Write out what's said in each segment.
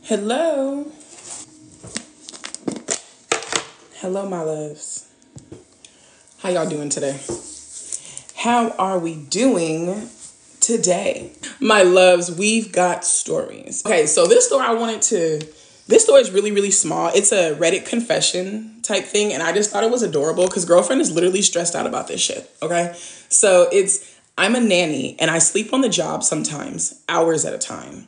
Hello. Hello, my loves. How y'all doing today? How are we doing today? My loves, we've got stories. Okay, so this story is really, really small. It's a Reddit confession type thing, and I just thought it was adorable because girlfriend is literally stressed out about this shit, okay? So I'm a nanny, and I sleep on the job sometimes, hours at a time.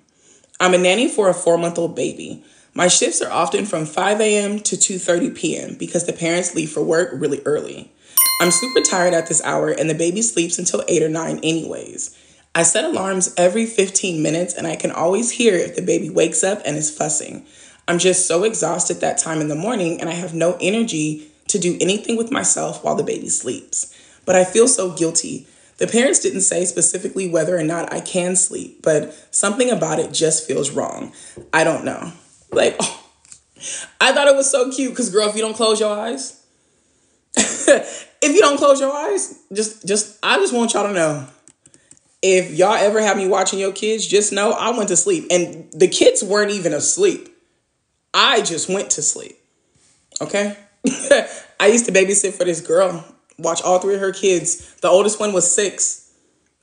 I'm a nanny for a 4-month-old baby. My shifts are often from 5 a.m. to 2:30 p.m. because the parents leave for work really early. I'm super tired at this hour and the baby sleeps until 8 or 9 anyways. I set alarms every 15 minutes and I can always hear if the baby wakes up and is fussing. I'm just so exhausted that time in the morning and I have no energy to do anything with myself while the baby sleeps. But I feel so guilty. The parents didn't say specifically whether or not I can sleep, but something about it just feels wrong. I don't know. I thought it was so cute because, girl, if you don't close your eyes, I just want y'all to know, if y'all ever have me watching your kids, just know I went to sleep. And the kids weren't even asleep. I just went to sleep. Okay? I used to babysit for this girl. Watch all 3 of her kids. The oldest one was 6.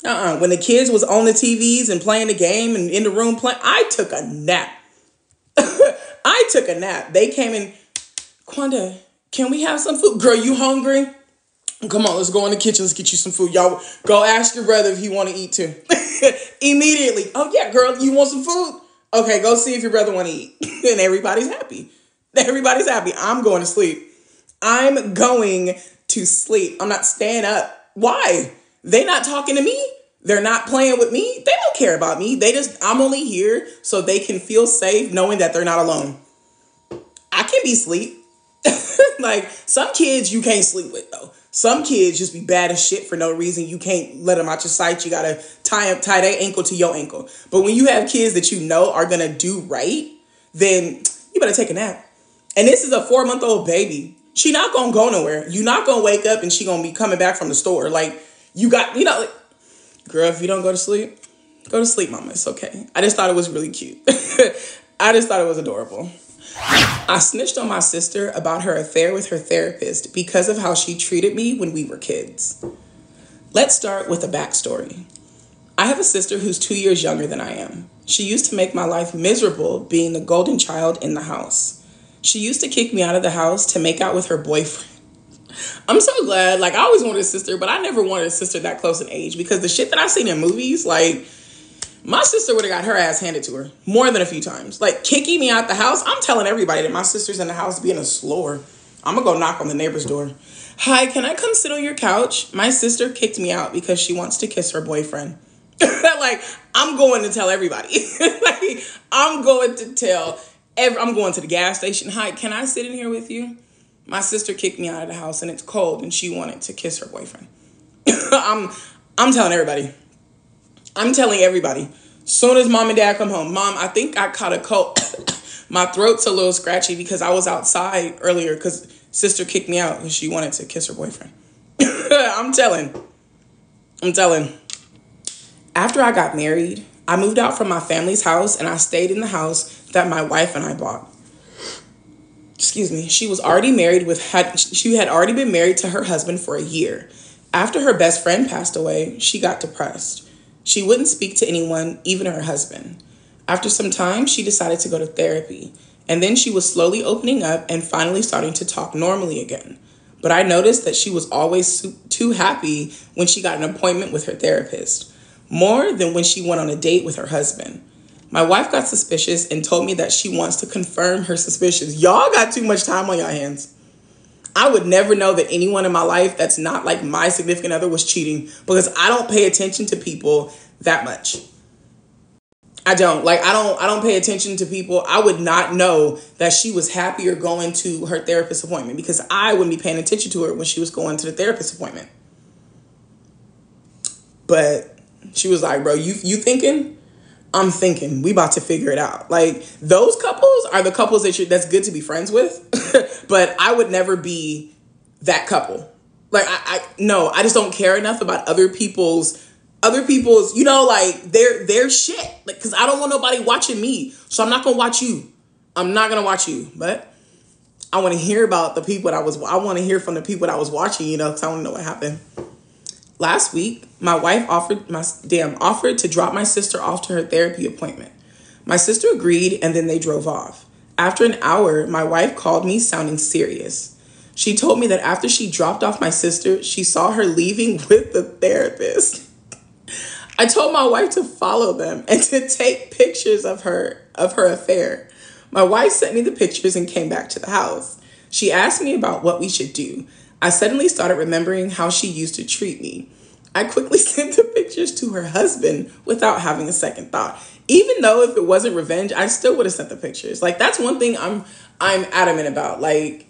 When the kids was on the TVs and playing the game and in the room playing, I took a nap. They came in. Quanda, can we have some food? Girl, you hungry? Come on, let's go in the kitchen. Let's get you some food. Y'all go ask your brother if he want to eat too. Immediately. Oh yeah, girl, you want some food? Okay, go see if your brother want to eat. And everybody's happy. I'm going to sleep. I'm not staying up. Why? They not talking to me. They're not playing with me. They don't care about me. I'm only here so they can feel safe knowing that they're not alone. I can be asleep. Some kids you can't sleep with though. Some kids just be bad as shit for no reason. You can't let them out your sight. You got to tie their ankle to your ankle. But when you have kids that you know are going to do right, then you better take a nap. And this is a 4-month-old baby. She not going to go nowhere. You're not going to wake up and she going to be coming back from the store. Girl, if you don't go to sleep, mama. It's okay. I just thought it was really cute. I just thought it was adorable. I snitched on my sister about her affair with her therapist because of how she treated me when we were kids. Let's start with a backstory. I have a sister who's 2 years younger than I am. She used to make my life miserable being the golden child in the house. She used to kick me out of the house to make out with her boyfriend. I'm so glad. I always wanted a sister, but I never wanted a sister that close in age because the shit that I've seen in movies, my sister would have got her ass handed to her more than a few times. Kicking me out the house. I'm telling everybody that my sister's in the house being a slore. I'm going to go knock on the neighbor's door. Hi, can I come sit on your couch? My sister kicked me out because she wants to kiss her boyfriend. I'm going to tell everybody. I'm going to the gas station. Hi, can I sit in here with you? My sister kicked me out of the house and it's cold and she wanted to kiss her boyfriend. I'm telling everybody. Soon as mom and dad come home, Mom, I think I caught a cold. My throat's a little scratchy because I was outside earlier because sister kicked me out because she wanted to kiss her boyfriend. I'm telling. After I got married, I moved out from my family's house and I stayed in the house that my wife and I bought. Excuse me. She had already been married to her husband for a year. After her best friend passed away, she got depressed. She wouldn't speak to anyone, even her husband. After some time, she decided to go to therapy. And then she was slowly opening up and finally starting to talk normally again. But I noticed that she was always too happy when she got an appointment with her therapist, more than when she went on a date with her husband. My wife got suspicious and told me that she wants to confirm her suspicions. Y'all got too much time on your hands. I would never know that anyone in my life that's not my significant other was cheating because I don't pay attention to people that much. I don't pay attention to people. I would not know that she was happier going to her therapist appointment because I wouldn't be paying attention to her when she was going to the therapist appointment. But she was like, bro, you thinking? I'm thinking. We about to figure it out. Those couples are the couples that's good to be friends with. But I would never be that couple. I just don't care enough about other people's other people's, like their shit. Like, because I don't want nobody watching me. So I'm not going to watch you. I'm not going to watch you. But I want to hear about the people I want to hear from the people that I was watching, because I want to know what happened. Last week, my wife offered to drop my sister off to her therapy appointment. My sister agreed, and then they drove off. After an hour, my wife called me sounding serious. She told me that after she dropped off my sister, she saw her leaving with the therapist. I told my wife to follow them and to take pictures of her affair. My wife sent me the pictures and came back to the house. She asked me about what we should do. I suddenly started remembering how she used to treat me. I quickly sent the pictures to her husband without having a second thought. Even though if it wasn't revenge, I still would have sent the pictures. Like, that's one thing I'm adamant about. Like,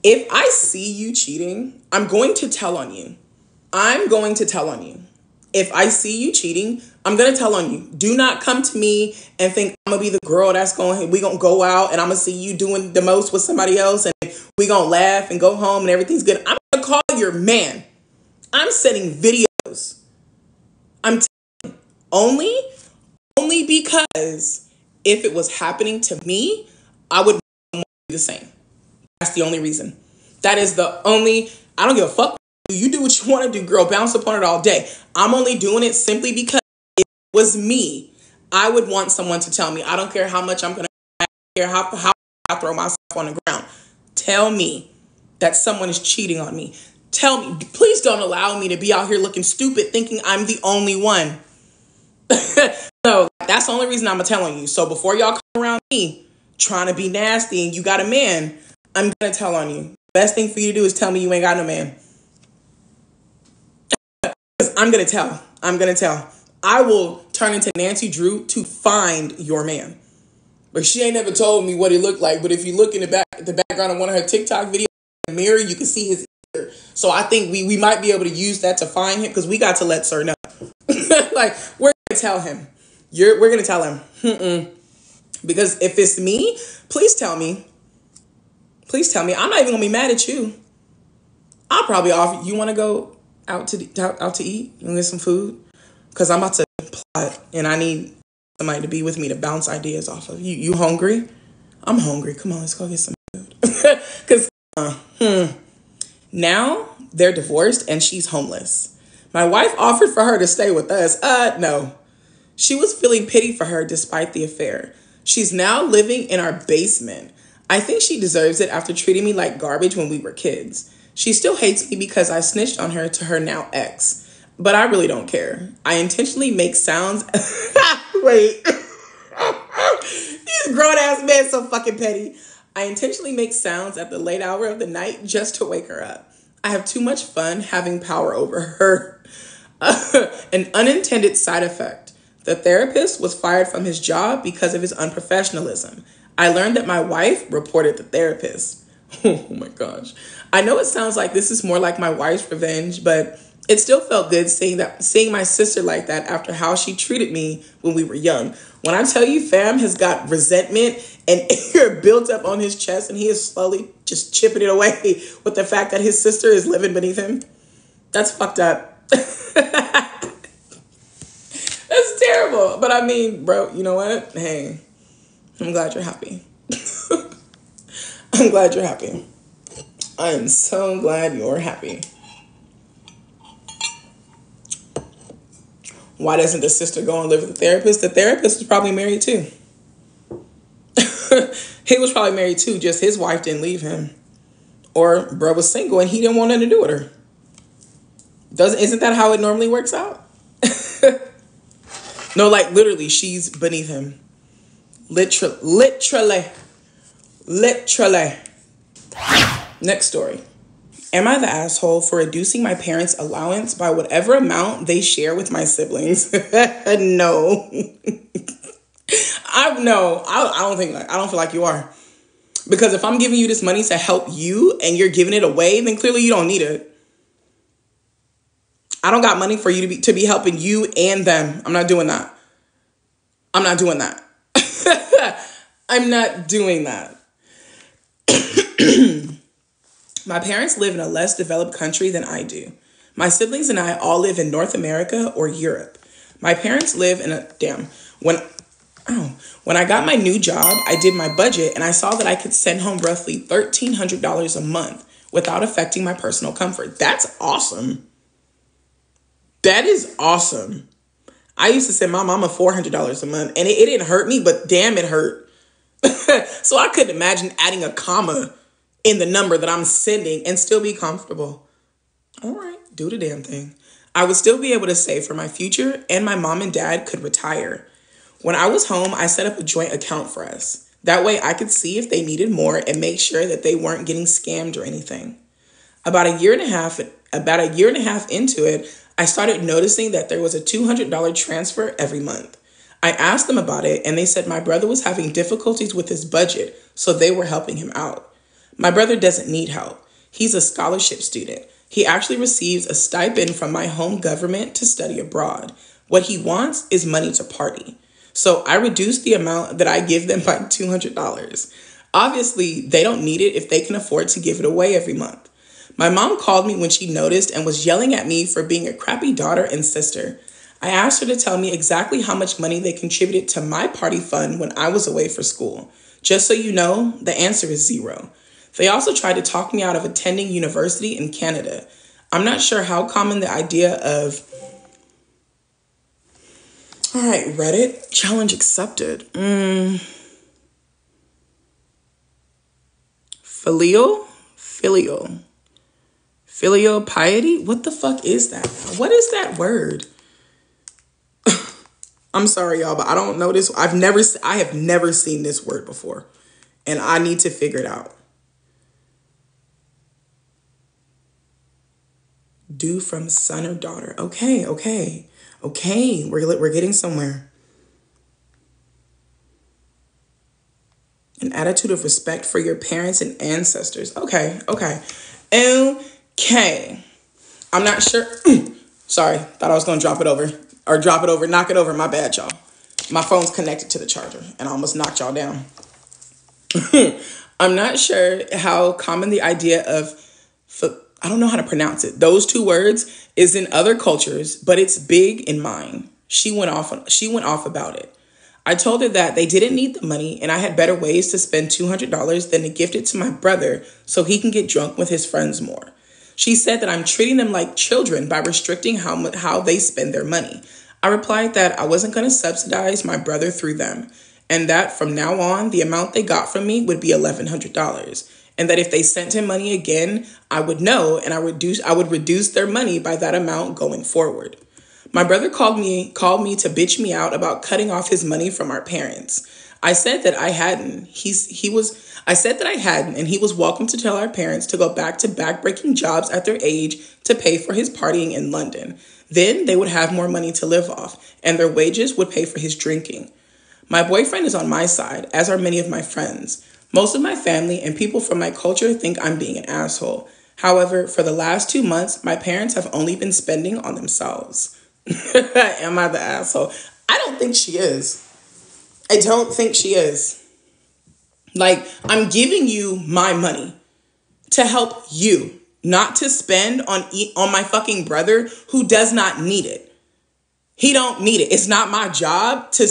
if I see you cheating, I'm going to tell on you. I'm going to tell on you. If I see you cheating, I'm going to tell on you. Do not come to me and think I'm going to be the girl we going to go out and I'm going to see you doing the most with somebody else and we going to laugh and go home and everything's good. I'm going to call your man. I'm sending videos. I'm telling you, only because if it was happening to me, I would do the same. That's the only reason. That is the only, I don't give a fuck. You do what you want to do, girl. Bounce upon it all day. I'm only doing it simply because if it was me, I would want someone to tell me. I don't care how much I'm going to, I don't care how I throw myself on the ground. Tell me that someone is cheating on me. Tell me. Please don't allow me to be out here looking stupid thinking I'm the only one. No, that's the only reason I'm telling you. So before y'all come around me trying to be nasty and you got a man, I'm going to tell on you. Best thing for you to do is tell me you ain't got no man. I'm going to tell. I will turn into Nancy Drew to find your man. But she ain't never told me what he looked like. But if you look in the background of one of her TikTok videos in the mirror, you can see his ear. So I think we might be able to use that to find him because we got to let sir know. Like, we're going to tell him. We're going to tell him. Because if it's me, please tell me. Please tell me. I'm not even going to be mad at you. I'll probably offer, you want to go out to eat and get some food? Because I'm about to plot and I need somebody to be with me to bounce ideas off of. You hungry? I'm hungry. Come on, let's go get some food. Because now they're divorced and she's homeless. My wife offered for her to stay with us. No. She was feeling pity for her despite the affair. She's now living in our basement. I think she deserves it after treating me like garbage when we were kids. She still hates me because I snitched on her to her now ex. But I really don't care. I intentionally make sounds. Wait. These grown-ass men so fucking petty. I intentionally make sounds at the late hour of the night just to wake her up. I have too much fun having power over her. An unintended side effect. The therapist was fired from his job because of his unprofessionalism. I learned that my wife reported the therapist. Oh my gosh. I know it sounds like this is more like my wife's revenge, but it still felt good seeing my sister like that after how she treated me when we were young. When I tell you fam has got resentment and anger built up on his chest and he is slowly just chipping it away with the fact that his sister is living beneath him. That's fucked up. That's terrible. But I mean, bro, you know what? Hey, I'm glad you're happy. I'm glad you're happy. I am so glad you're happy. Why doesn't the sister go and live with the therapist? The therapist was probably married too. He was probably married too, just his wife didn't leave him. Or bro was single and he didn't want nothing to do with her. Isn't that how it normally works out? No, like literally, she's beneath him. Literally. Next story. Am I the asshole for reducing my parents' allowance by whatever amount they share with my siblings? No. I don't feel like you are. Because if I'm giving you this money to help you and you're giving it away, then clearly you don't need it. I don't got money for you to be helping you and them. I'm not doing that. I'm not doing that. My parents live in a less developed country than I do. My siblings and I all live in North America or Europe. My parents live in a when I got my new job, I did my budget and I saw that I could send home roughly $1,300 a month without affecting my personal comfort. That's awesome. That is awesome. I used to send my mama $400 a month and it didn't hurt me, but damn, it hurt. So I couldn't imagine adding a comma in the number that I'm sending and still be comfortable. All right, do the damn thing. I would still be able to save for my future and my mom and dad could retire. When I was home, I set up a joint account for us. That way I could see if they needed more and make sure that they weren't getting scammed or anything. About a year and a half into it, I started noticing that there was a $200 transfer every month. I asked them about it and they said my brother was having difficulties with his budget, so they were helping him out. My brother doesn't need help. He's a scholarship student. He actually receives a stipend from my home government to study abroad. What he wants is money to party. So I reduced the amount that I give them by $200. Obviously, they don't need it if they can afford to give it away every month. My mom called me when she noticed and was yelling at me for being a crappy daughter and sister. I asked her to tell me exactly how much money they contributed to my party fund when I was away for school. Just so you know, the answer is zero. They also tried to talk me out of attending university in Canada. I'm not sure how common the idea of... All right, Reddit, challenge accepted. Filial piety? What the fuck is that? What is that word? I'm sorry, y'all, but I don't know this. I have never seen this word before, and I need to figure it out. Due from son or daughter. Okay. We're getting somewhere. An attitude of respect for your parents and ancestors. Okay. I'm not sure. Sorry, thought I was going to knock it over. My bad, y'all. My phone's connected to the charger and I almost knocked y'all down. I'm not sure how common the idea of, I don't know how to pronounce it. Those two words is in other cultures, but it's big in mine. She went off about it. I told her that they didn't need the money and I had better ways to spend $200 than to gift it to my brother so he can get drunk with his friends more. She said that I'm treating them like children by restricting how they spend their money. I replied that I wasn't going to subsidize my brother through them and that from now on, the amount they got from me would be $1,100. And that if they sent him money again, I would know and I would reduce their money by that amount going forward. My brother called me to bitch me out about cutting off his money from our parents. I said that I hadn't. I said that I hadn't, and he was welcome to tell our parents to go back to backbreaking jobs at their age to pay for his partying in London. Then they would have more money to live off, and their wages would pay for his drinking. My boyfriend is on my side, as are many of my friends. Most of my family and people from my culture think I'm being an asshole. However, for the last 2 months, my parents have only been spending on themselves. Am I the asshole? I don't think she is. Like, I'm giving you my money to help you, not to spend on my fucking brother who does not need it. He don't need it. It's not my job to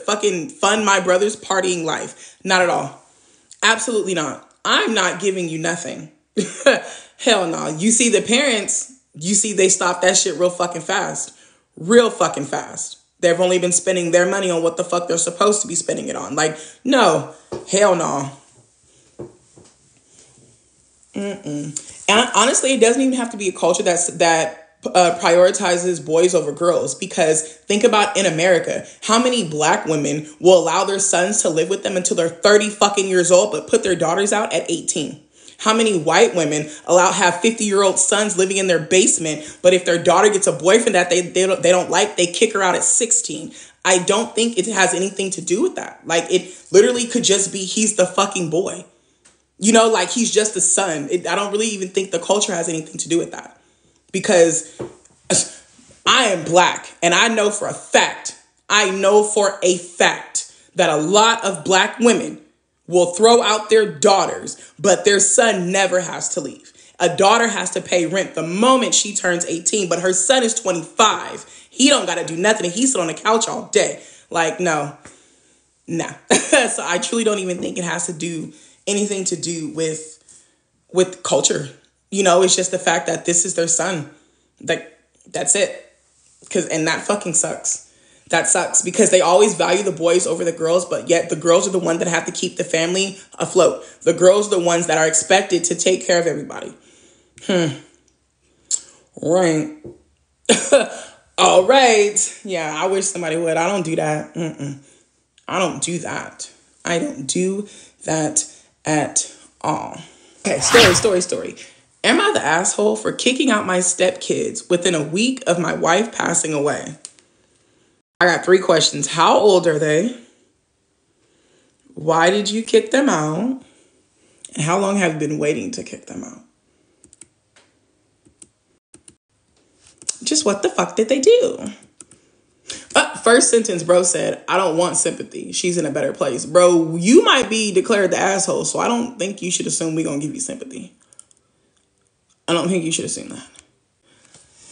fucking fund my brother's partying life. Not at all. Absolutely not. I'm not giving you nothing. Hell no. You see the parents, they stop that shit real fucking fast. They've only been spending their money on what the fuck they're supposed to be spending it on. Like, no. Hell no. And honestly, it doesn't even have to be a culture that prioritizes boys over girls, because think about in America, how many black women will allow their sons to live with them until they're 30 fucking years old, but put their daughters out at 18? How many white women have 50-year-old sons living in their basement, but if their daughter gets a boyfriend that they don't like, they kick her out at 16? I don't think it has anything to do with that. Like, it literally could just be he's the fucking boy. You know, like, he's just the son. I don't really even think the culture has anything to do with that. Because I am black, and I know for a fact that a lot of black women will throw out their daughters, but their son never has to leave. A daughter has to pay rent the moment she turns 18, but her son is 25. He don't got to do nothing. And he sit on the couch all day. Like, no. So I truly don't even think it has to do anything to do with culture. You know, it's just the fact that this is their son. Like, that's it. And that fucking sucks. That sucks because they always value the boys over the girls, but yet the girls are the ones that have to keep the family afloat. The girls are the ones that are expected to take care of everybody. Right. All right. Yeah, I wish somebody would. I don't do that. I don't do that. I don't do that at all. Okay, story. Am I the asshole for kicking out my stepkids within a week of my wife passing away? I got 3 questions. How old are they? Why did you kick them out? And how long have you been waiting to kick them out? Just what the fuck did they do? First sentence, bro said, I don't want sympathy. She's in a better place. Bro, you might be declared the asshole, so I don't think you should assume we're going to give you sympathy. I don't think you should assume that.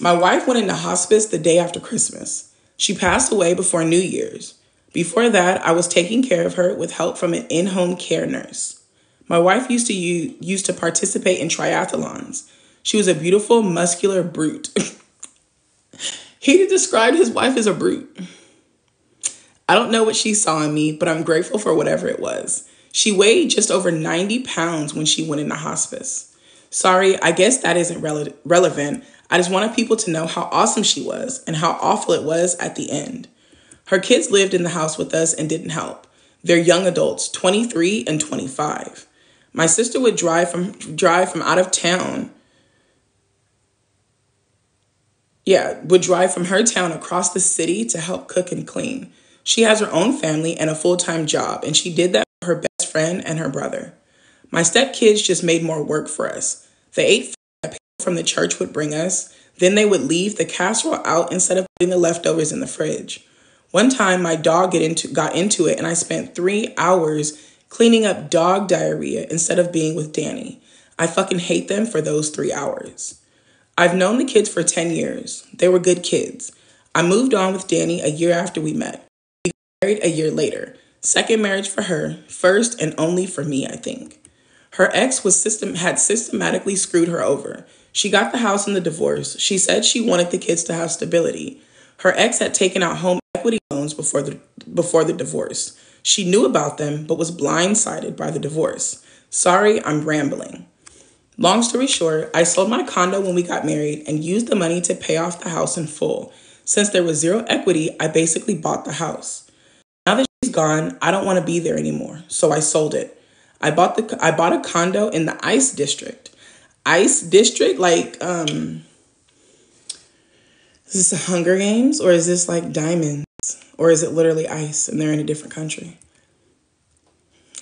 My wife went into hospice the day after Christmas. She passed away before New Year's. Before that, I was taking care of her with help from an in-home care nurse. My wife used to participate in triathlons. She was a beautiful, muscular brute. He described his wife as a brute. I don't know what she saw in me, but I'm grateful for whatever it was. She weighed just over 90 pounds when she went into hospice. Sorry, I guess that isn't relevant. I just wanted people to know how awesome she was and how awful it was at the end. Her kids lived in the house with us and didn't help. They're young adults, 23 and 25. My sister would drive from out of town. Would drive from her town across the city to help cook and clean. She has her own family and a full-time job, and she did that for her best friend and her brother. My stepkids just made more work for us. They ate food that people from the church would bring us. Then they would leave the casserole out instead of putting the leftovers in the fridge. One time, my dog got into it, and I spent 3 hours cleaning up dog diarrhea instead of being with Danny. I fucking hate them for those 3 hours. I've known the kids for 10 years. They were good kids. I moved on with Danny a year after we met. We got married a year later. Second marriage for her, first and only for me, I think. Her ex had systematically screwed her over. She got the house in the divorce. She said she wanted the kids to have stability. Her ex had taken out home equity loans before the divorce. She knew about them, but was blindsided by the divorce. Sorry, I'm rambling. Long story short, I sold my condo when we got married and used the money to pay off the house in full. Since there was zero equity, I basically bought the house. Now that she's gone, I don't want to be there anymore, so I sold it. I bought a condo in the ICE district. ICE district, like, is this a Hunger Games or is this like Diamonds? Or is it literally ICE and they're in a different country?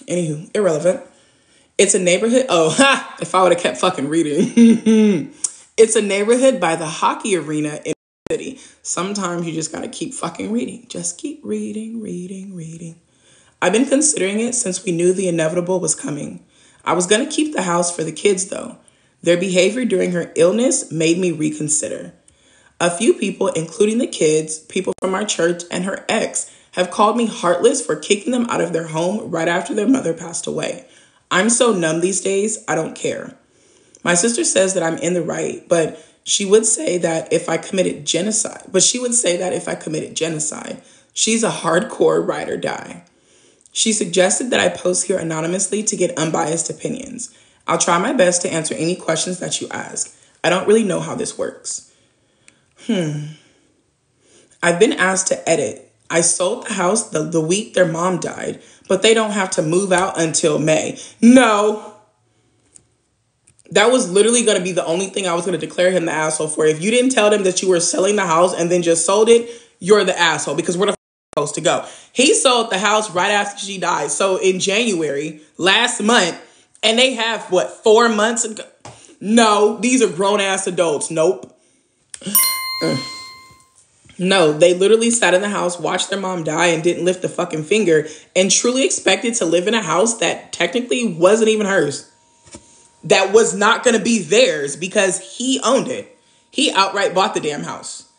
Anywho, irrelevant. It's a neighborhood. If I would have kept fucking reading. It's a neighborhood by the hockey arena in the city. Sometimes you just got to keep fucking reading. Just keep reading. I've been considering it since we knew the inevitable was coming. I was going to keep the house for the kids, though. Their behavior during her illness made me reconsider. A few people, including the kids, people from our church, and her ex, have called me heartless for kicking them out of their home right after their mother passed away. I'm so numb these days, I don't care. My sister says that I'm in the right, but she would say that if I committed genocide. She's a hardcore ride or die. She suggested that I post here anonymously to get unbiased opinions. I'll try my best to answer any questions that you ask. I don't really know how this works. I've been asked to edit. I sold the house the week their mom died, but they don't have to move out until May. No. That was literally going to be the only thing I was going to declare him the asshole for. If you didn't tell them that you were selling the house and then just sold it, you're the asshole because where the supposed to go? He sold the house right after she died. So in January, last month, and they have, 4 months ago? No, these are grown-ass adults. Nope. No, they literally sat in the house, watched their mom die, and didn't lift a fucking finger, and truly expected to live in a house that technically wasn't even hers. that was not going to be theirs because he owned it. He outright bought the damn house.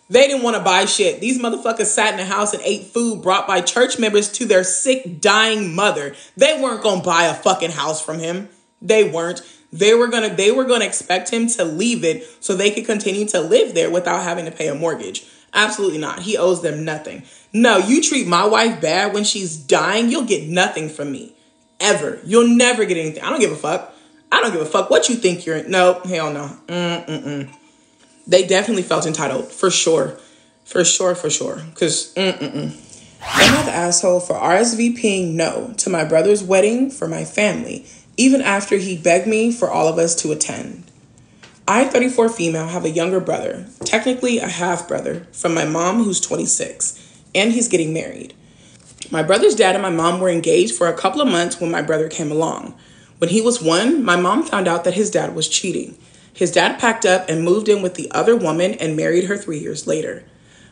They didn't want to buy shit. These motherfuckers sat in the house and ate food brought by church members to their sick, dying mother. They weren't going to buy a fucking house from him. They weren't. They were going to expect him to leave it so they could continue to live there without having to pay a mortgage. Absolutely not. He owes them nothing. No, you treat my wife bad when she's dying, you'll get nothing from me. Ever. You'll never get anything. I don't give a fuck. I don't give a fuck what you think you're in. No, hell no. They definitely felt entitled. For sure. For sure. Because, Am I the asshole for RSVP'ing no to my brother's wedding for my family, even after he begged me for all of us to attend? I, 34 female, have a younger brother, technically a half brother, from my mom who's 26, and he's getting married. My brother's dad and my mom were engaged for a couple of months when my brother came along. When he was 1, my mom found out that his dad was cheating. His dad packed up and moved in with the other woman and married her 3 years later.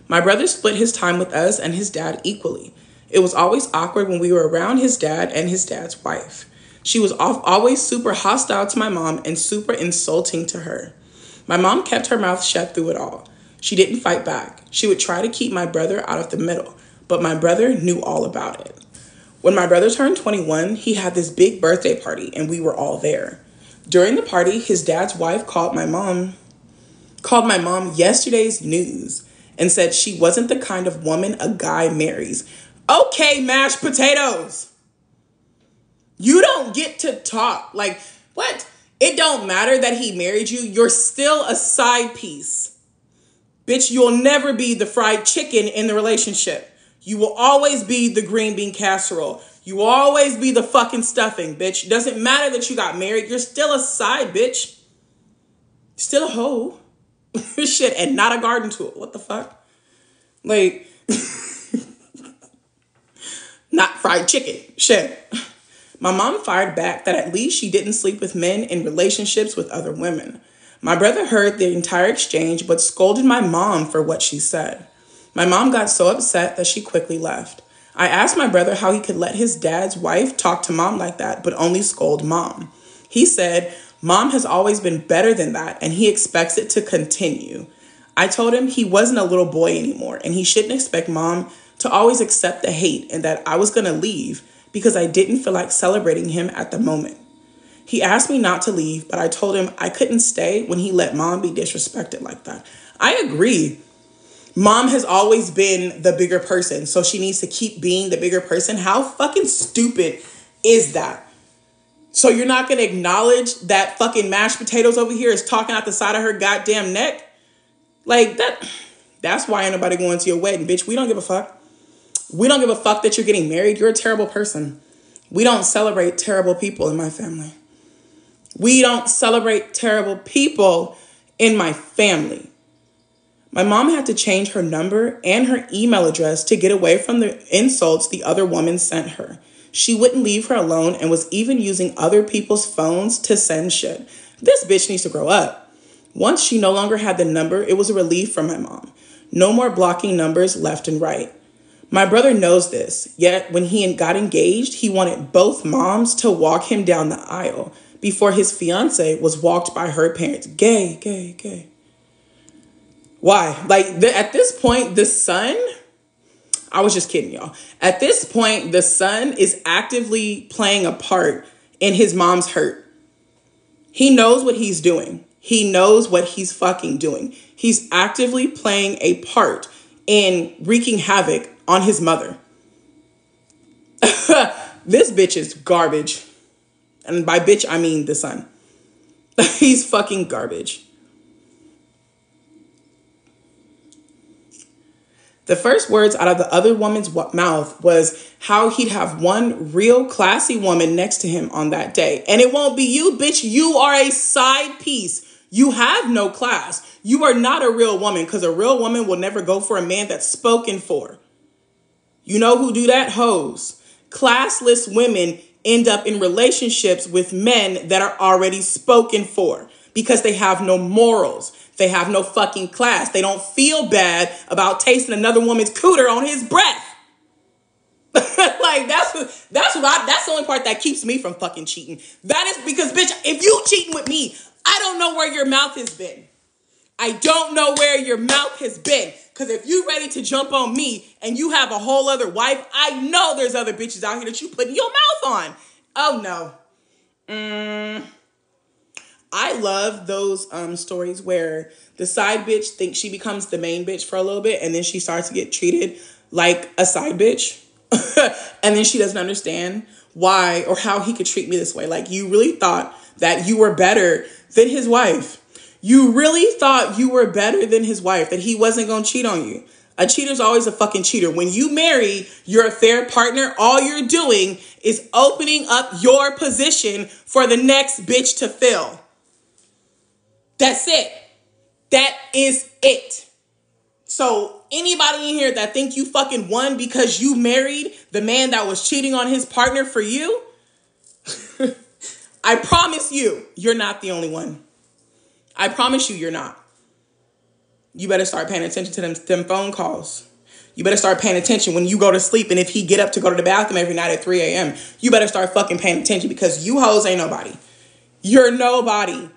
My brother split his time with us and his dad equally. It was always awkward when we were around his dad and his dad's wife. She was always super hostile to my mom and super insulting to her. My mom kept her mouth shut through it all. She didn't fight back. She would try to keep my brother out of the middle, but my brother knew all about it. When my brother turned 21, he had this big birthday party and we were all there. During the party, his dad's wife called my mom yesterday's news and said she wasn't the kind of woman a guy marries. Okay, mashed potatoes. You don't get to talk. Like, what? It don't matter that he married you. You're still a side piece. Bitch, you'll never be the fried chicken in the relationship. You will always be the green bean casserole. You will always be the fucking stuffing, bitch. It doesn't matter that you got married. You're still a side bitch. Still a hoe. Shit, and not a garden tool. What the fuck? Like, not fried chicken. Shit. My mom fired back that at least she didn't sleep with men in relationships with other women. My brother heard the entire exchange, but scolded my mom for what she said. My mom got so upset that she quickly left. I asked my brother how he could let his dad's wife talk to mom like that, but only scold mom. He said, Mom has always been better than that, and he expects it to continue. I told him he wasn't a little boy anymore, and he shouldn't expect mom to always accept the hate, and that I was going to leave because I didn't feel like celebrating him at the moment. He asked me not to leave, but I told him I couldn't stay when he let mom be disrespected like that. I agree. Mom has always been the bigger person, so she needs to keep being the bigger person. How fucking stupid is that? So you're not going to acknowledge that fucking mashed potatoes over here is talking out the side of her goddamn neck? Like, that's why ain't nobody going to your wedding, bitch. We don't give a fuck. We don't give a fuck that you're getting married. You're a terrible person. We don't celebrate terrible people in my family. We don't celebrate terrible people in my family. My mom had to change her number and her email address to get away from the insults the other woman sent her. She wouldn't leave her alone and was even using other people's phones to send shit. This bitch needs to grow up. Once she no longer had the number, it was a relief for my mom. No more blocking numbers left and right. My brother knows this, yet when he got engaged, he wanted both moms to walk him down the aisle before his fiance was walked by her parents. Gay. Why? Like, at this point, the son, I was just kidding, y'all. At this point, the son is actively playing a part in his mom's hurt. He knows what he's doing. He knows what he's fucking doing. He's actively playing a part in wreaking havoc on his mother. This bitch is garbage. And by bitch, I mean the son. He's fucking garbage. The first words out of the other woman's mouth was how he'd have one real classy woman next to him on that day. And it won't be you, bitch. You are a side piece. You have no class. You are not a real woman, because a real woman will never go for a man that's spoken for. You know who do that? Hoes. Classless women end up in relationships with men that are already spoken for because they have no morals. They have no fucking class. They don't feel bad about tasting another woman's cooter on his breath. Like that's the only part that keeps me from fucking cheating. That is because, bitch, if you cheating with me, I don't know where your mouth has been. I don't know where your mouth has been. Because if you ready to jump on me and you have a whole other wife, I know there's other bitches out here that you putting your mouth on. Oh no. I love those stories where the side bitch thinks she becomes the main bitch for a little bit and then she starts to get treated like a side bitch. And then she doesn't understand why or how he could treat me this way. Like, you really thought that you were better than his wife. You really thought you were better than his wife, that he wasn't going to cheat on you. A cheater's always a fucking cheater. When you marry your affair partner, all you're doing is opening up your position for the next bitch to fill. That's it. That is it. So anybody in here that think you fucking won because you married the man that was cheating on his partner for you, I promise you, you're not the only one. I promise you, you're not. You better start paying attention to them phone calls. You better start paying attention when you go to sleep, and if he get up to go to the bathroom every night at 3 a.m., you better start fucking paying attention, because you hoes ain't nobody. You're nobody.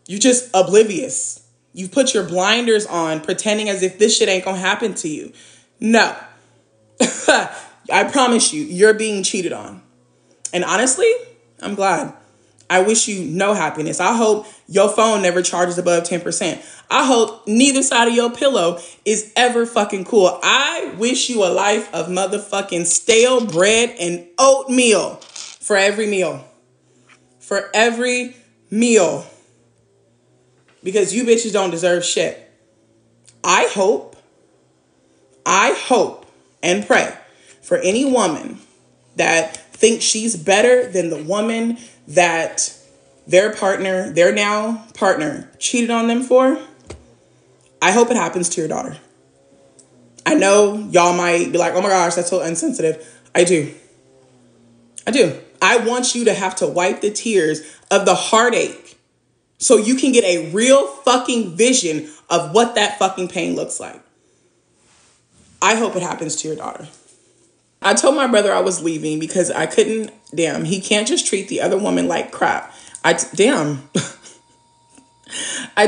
You're just oblivious. You put your blinders on, pretending as if this shit ain't gonna happen to you. No. I promise you, you're being cheated on. And honestly, I'm glad. I wish you no happiness. I hope your phone never charges above 10%. I hope neither side of your pillow is ever fucking cool. I wish you a life of motherfucking stale bread and oatmeal for every meal. For every meal. Because you bitches don't deserve shit. I hope and pray for any woman that thinks she's better than the woman that their now partner, cheated on them for. I hope it happens to your daughter. I know y'all might be like, oh my gosh, that's so insensitive. I do. I want you to have to wipe the tears of the heartache so you can get a real fucking vision of what that fucking pain looks like. I hope it happens to your daughter. I told my brother I was leaving because I couldn't, he can't just treat the other woman like crap. I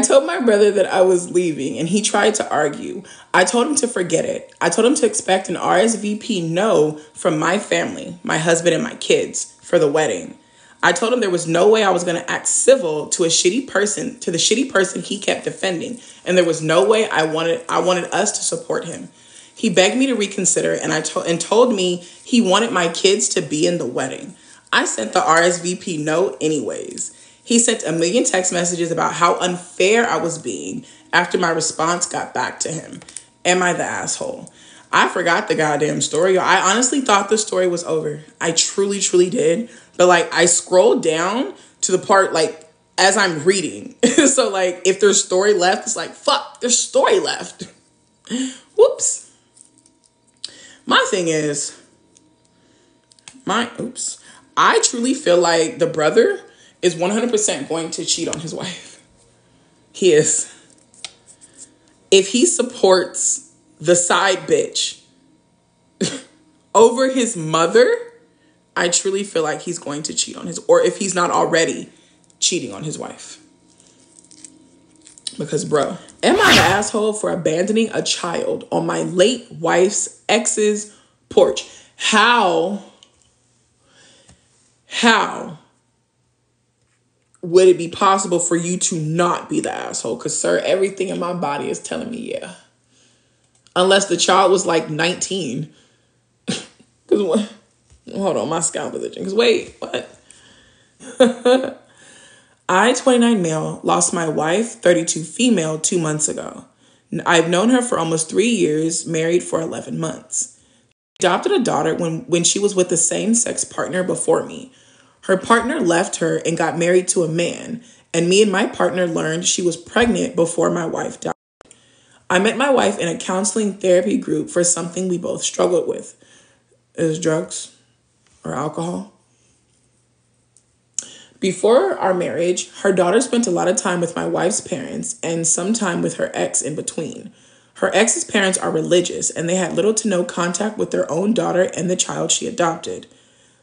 told my brother that I was leaving and he tried to argue. I told him to forget it. I told him to expect an RSVP no from my family, my husband and my kids for the wedding. I told him there was no way I was going to act civil to the shitty person he kept defending. And there was no way I wanted us to support him. He begged me to reconsider and told me he wanted my kids to be in the wedding. I sent the RSVP no anyways. He sent a million text messages about how unfair I was being after my response got back to him. Am I the asshole? I forgot the goddamn story. I honestly thought the story was over. I truly, truly did. But I scrolled down to the part as I'm reading. So if there's story left, it's fuck, there's story left. Whoops. My thing is, I truly feel like the brother is 100% going to cheat on his wife. He is. If he supports the side bitch over his mother, I truly feel like he's going to cheat on or if he's not already cheating on his wife. Because, bro, am I the asshole for abandoning a child on my late wife's ex's porch? How would it be possible for you to not be the asshole? Because, sir, everything in my body is telling me yeah. Unless the child was 19. Because what? Hold on, my scalp is itching. Because wait, what? I, 29 male, lost my wife, 32 female, 2 months ago. I've known her for almost 3 years, married for 11 months. She adopted a daughter when she was with the same sex partner before me. Her partner left her and got married to a man, and me and my partner learned she was pregnant before my wife died. I met my wife in a counseling therapy group for something we both struggled with. It was drugs or alcohol. Before our marriage, her daughter spent a lot of time with my wife's parents and some time with her ex in between. Her ex's parents are religious, and they had little to no contact with their own daughter and the child she adopted.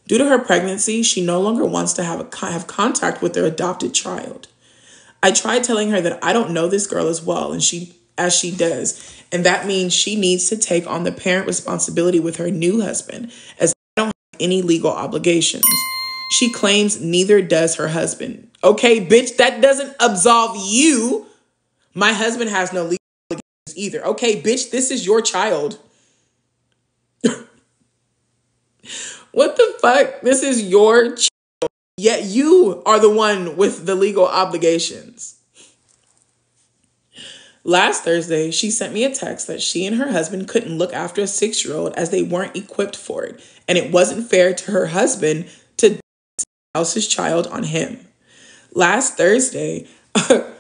Due to her pregnancy, she no longer wants to have contact with their adopted child. I tried telling her that I don't know this girl as well as she does, and that means she needs to take on the parent responsibility with her new husband, as I don't have any legal obligations. She claims neither does her husband. Okay, bitch, that doesn't absolve you. My husband has no legal obligations either. Okay, bitch, this is your child. What the fuck? This is your child. Yet you are the one with the legal obligations. Last Thursday, she sent me a text that she and her husband couldn't look after a 6-year-old as they weren't equipped for it, and it wasn't fair to her husband to house his child on him. Last Thursday, I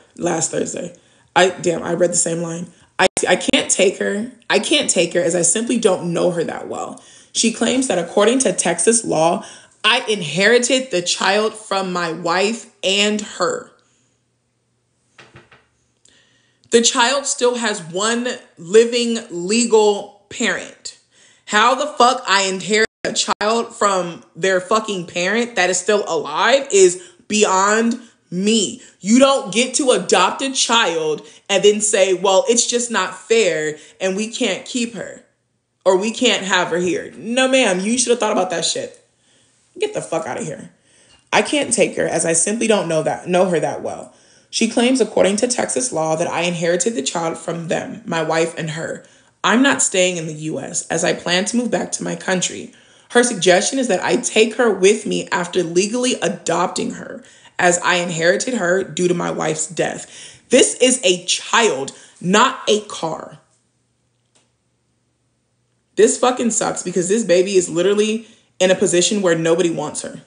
read the same line. I can't take her as I simply don't know her that well. She claims that according to Texas law, I inherited the child from my wife and her. The child still has one living legal parent. How the fuck I inherit a child from their fucking parent that is still alive is beyond me. You don't get to adopt a child and then say, well, it's just not fair and we can't keep her or we can't have her here. No, ma'am, you should have thought about that shit. Get the fuck out of here. I can't take her as I simply don't know her that well. She claims, according to Texas law, that I inherited the child from them, my wife and her. I'm not staying in the U.S. as I plan to move back to my country. Her suggestion is that I take her with me after legally adopting her, as I inherited her due to my wife's death. This is a child, not a car. This fucking sucks because this baby is literally in a position where nobody wants her.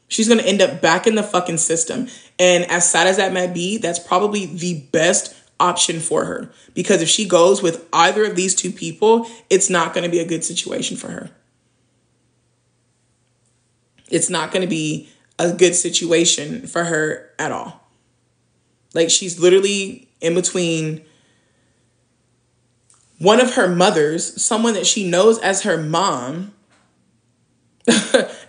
She's going to end up back in the fucking system. And as sad as that might be, that's probably the best option for her. Because if she goes with either of these two people, it's not going to be a good situation for her. It's not going to be a good situation for her at all. Like, she's literally in between one of her mothers, someone that she knows as her mom,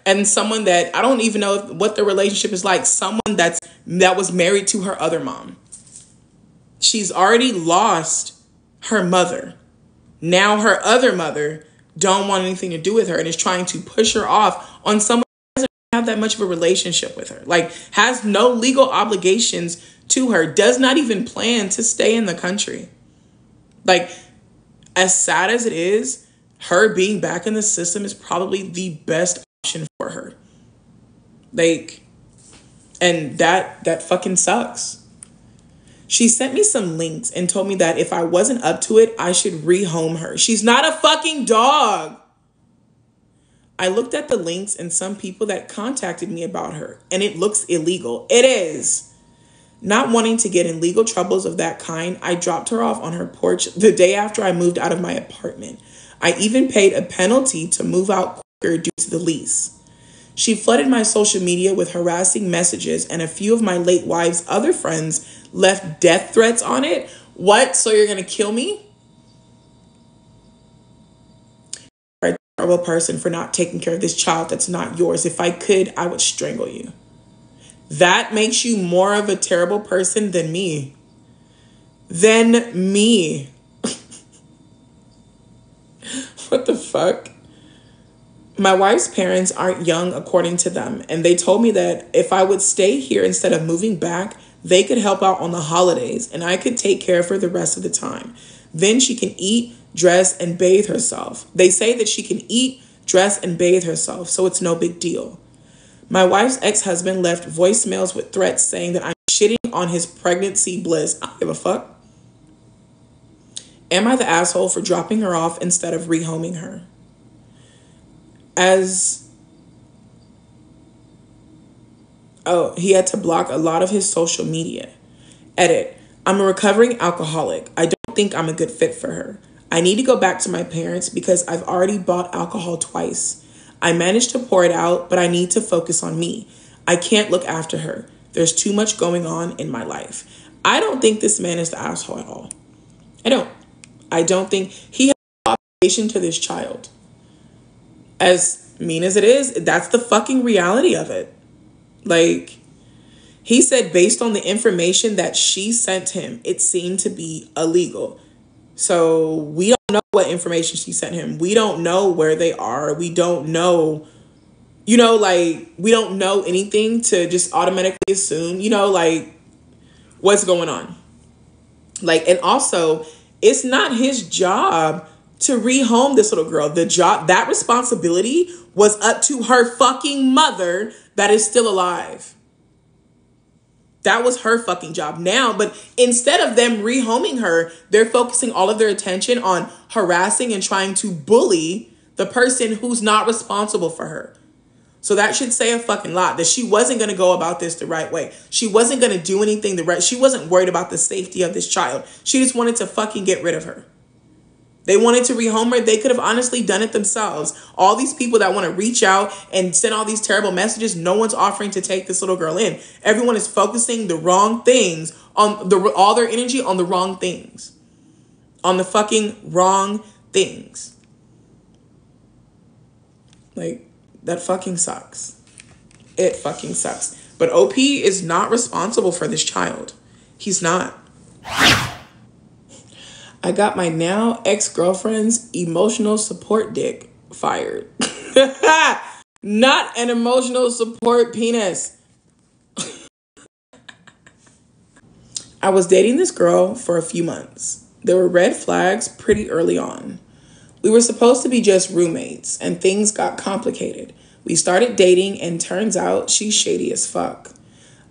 and someone that I don't even know what the relationship is like. Someone that was married to her other mom. She's already lost her mother. Now her other mother don't want anything to do with her and is trying to push her off on someone who doesn't have that much of a relationship with her. Like, has no legal obligations to her. Does not even plan to stay in the country. Like, as sad as it is, her being back in the system is probably the best option for her. Like, and that fucking sucks. She sent me some links and told me that if I wasn't up to it, I should rehome her. She's not a fucking dog. I looked at the links and some people that contacted me about her, and it looks illegal. It is. Not wanting to get in legal troubles of that kind, I dropped her off on her porch the day after I moved out of my apartment. I even paid a penalty to move out quicker due to the lease. She flooded my social media with harassing messages, and a few of my late wife's other friends left death threats on it. What? So you're going to kill me? You're a terrible person for not taking care of this child that's not yours. If I could, I would strangle you. That makes you more of a terrible person than me. What the fuck? My wife's parents aren't young, according to them, and they told me that if I would stay here instead of moving back, they could help out on the holidays, and I could take care of her the rest of the time. Then she can eat, dress, and bathe herself. They say that she can eat, dress, and bathe herself, so it's no big deal. My wife's ex-husband left voicemails with threats saying that I'm shitting on his pregnancy bliss. I don't give a fuck. Am I the asshole for dropping her off instead of rehoming her? He had to block a lot of his social media. Edit. I'm a recovering alcoholic. I don't think I'm a good fit for her. I need to go back to my parents because I've already bought alcohol twice. I managed to pour it out, but I need to focus on me. I can't look after her. There's too much going on in my life. I don't think this man is the asshole at all. I don't. I don't think he has an obligation to this child. As mean as it is, that's the fucking reality of it. Like, he said based on the information that she sent him, it seemed to be illegal. So we don't know what information she sent him. We don't know where they are. We don't know, we don't know anything to just automatically assume, what's going on. And also, it's not his job to rehome this little girl. That responsibility was up to her fucking mother that is still alive. That was her fucking job now. But instead of them rehoming her, they're focusing all of their attention on harassing and trying to bully the person who's not responsible for her. So that should say a fucking lot, that she wasn't going to go about this the right way. She wasn't going to do anything she wasn't worried about the safety of this child. She just wanted to fucking get rid of her. They wanted to rehome her. They could have honestly done it themselves. All these people that want to reach out and send all these terrible messages, no one's offering to take this little girl in. Everyone is focusing the wrong things on all their energy on the wrong things. On the fucking wrong things. That fucking sucks. It fucking sucks. But OP is not responsible for this child. He's not. I got my now ex-girlfriend's emotional support dick fired. Not an emotional support penis. I was dating this girl for a few months. There were red flags pretty early on. We were supposed to be just roommates, and things got complicated. We started dating, and turns out she's shady as fuck.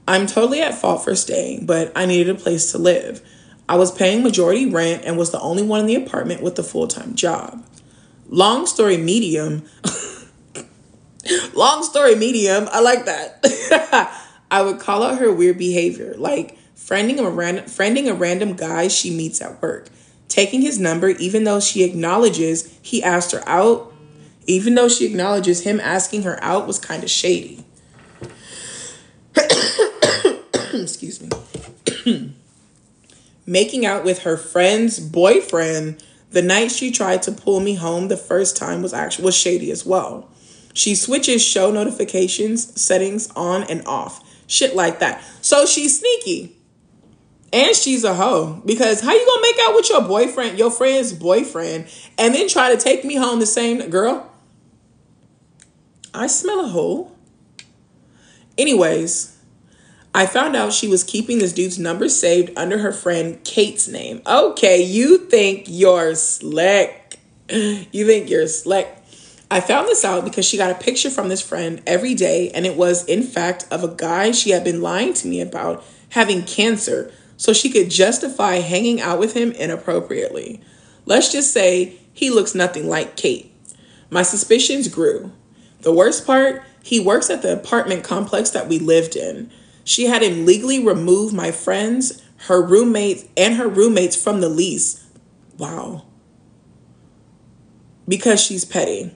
I'm totally at fault for staying, but I needed a place to live. I was paying majority rent and was the only one in the apartment with a full-time job. Long story medium. Long story medium. I like that. I would call out her weird behavior, like friending a random guy she meets at work, taking his number even though she acknowledges he asked her out, even though she acknowledges him asking her out was kind of shady. Excuse me. Making out with her friend's boyfriend the night she tried to pull me home the first time was shady as well. She switches show notifications settings on and off. Shit like that. So she's sneaky. And she's a hoe. Because how you gonna make out with your friend's boyfriend, and then try to take me home the same girl? I smell a hoe. Anyways, I found out she was keeping this dude's number saved under her friend Kate's name. Okay, you think you're slick. You think you're slick. I found this out because she got a picture from this friend every day, and it was, in fact, of a guy she had been lying to me about having cancer, so she could justify hanging out with him inappropriately. Let's just say he looks nothing like Kate. My suspicions grew. The worst part, he works at the apartment complex that we lived in. She had him legally remove my friends, her roommates from the lease. Wow. Because she's petty.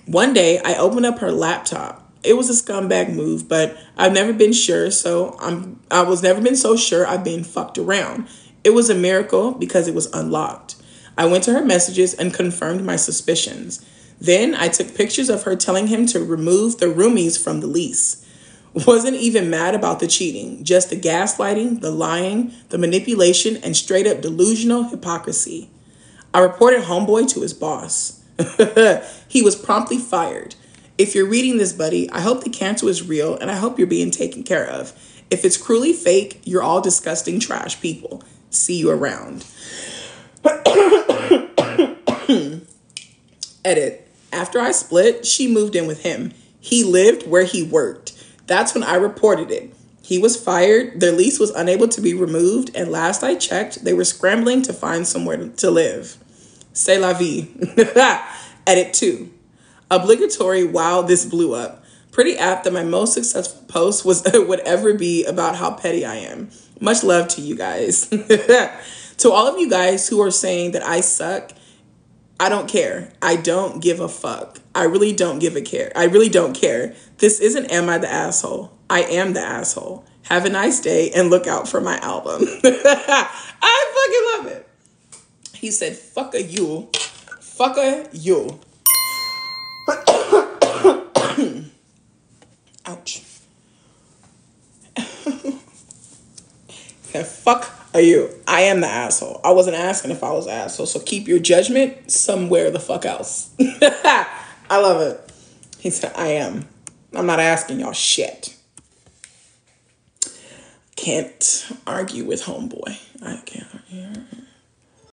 One day, I opened up her laptop. It was a scumbag move, but I've never been sure, I was never been so sure I've been fucked around. It was a miracle because it was unlocked. I went to her messages and confirmed my suspicions. Then I took pictures of her telling him to remove the roomies from the lease. Wasn't even mad about the cheating, just the gaslighting, the lying, the manipulation, and straight up delusional hypocrisy. I reported homeboy to his boss. He was promptly fired. If you're reading this, buddy, I hope the cancer is real and I hope you're being taken care of. If it's cruelly fake, you're all disgusting trash people. See you around. Edit. After I split, she moved in with him. He lived where he worked. That's when I reported it. He was fired, their lease was unable to be removed, and last I checked, they were scrambling to find somewhere to live. C'est la vie. Edit 2. Obligatory wow, this blew up. Pretty apt that my most successful post would ever be about how petty I am. Much love to you guys. To all of you guys who are saying that I suck, I don't care. I don't give a fuck. I really don't give a care. I really don't care. This isn't Am I the Asshole? I am the asshole. Have a nice day and look out for my album. I fucking love it. He said, fuck a you. Fuck a you. Ouch. Fuck are you? I am the asshole. I wasn't asking if I was an asshole, so keep your judgment somewhere the fuck else. I love it. He said, I am. I'm not asking y'all shit. Can't argue with homeboy. I can't argue.